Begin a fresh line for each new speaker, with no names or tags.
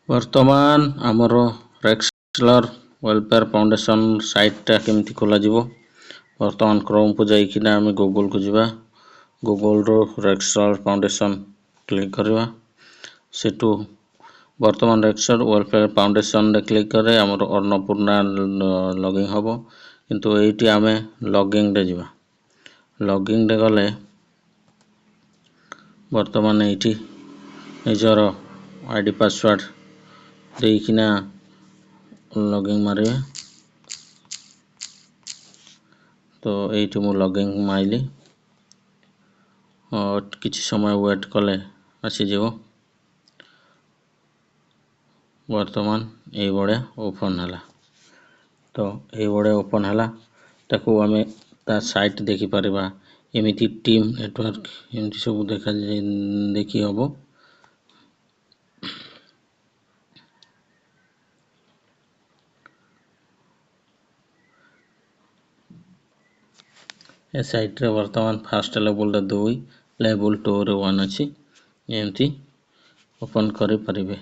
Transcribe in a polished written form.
ବର୍ତ୍ତମାନ ଆମର ରେକ୍ସଲର welfare foundation ସାଇଟଟା କେମିତି ଖୋଲାଯିବ। ବର୍ତ୍ତମାନ କ୍ରୋମକୁ ଯାଇକିନା ଆମେ ଗୁଗଲକୁ ଯିବା। ଗୁଗଲରୁ ରେକ୍ସଲର ଫାଉଣ୍ଡେସନ କ୍ଲିକ୍ କରିବା। ସେଠୁ ବର୍ତ୍ତମାନ ରେକ୍ସଲର ୱେଲଫେୟାର ଫାଉଣ୍ଡେସନରେ କ୍ଲିକ୍ କଲେ ଆମର ଅନ୍ନପୂର୍ଣ୍ଣା ଲଗିନ୍ ହେବ। କିନ୍ତୁ ଏଇଠି ଆମେ ଲଗିନ୍ରେ ଯିବା। ଲଗିନ୍ରେ ଗଲେ ବର୍ତ୍ତମାନ ଏଇଠି ନିଜର ଆଇଡି ପାସୱାର୍ଡ ଦେଇକିନା ଲଗିନ୍ ମାରିବେ। ତ ଏଇଠି ମୁଁ ଲଗିନ୍ ମାଇଲି। କିଛି ସମୟ ୱେଟ୍ କଲେ ଆସିଯିବ। ବର୍ତ୍ତମାନ ଏଇଭଳିଆ ଓପନ୍ ହେଲା। ତ ଏଇଭଳିଆ ଓପନ୍ ହେଲା। ତାକୁ ଆମେ ତା ସାଇଟ୍ ଦେଖିପାରିବା। ଏମିତି ଟିମ୍ ନେଟୱାର୍କ ଏମିତି ସବୁ ଦେଖି ହେବ। ଏ ସାଇଟ୍ରେ ବର୍ତ୍ତମାନ ଫାଷ୍ଟ ଲେବୁଲରେ 2 ଲେବୁଲ 2ରେ 1 ଅଛି। ଏମିତି ଓପନ୍ କରିପାରିବେ।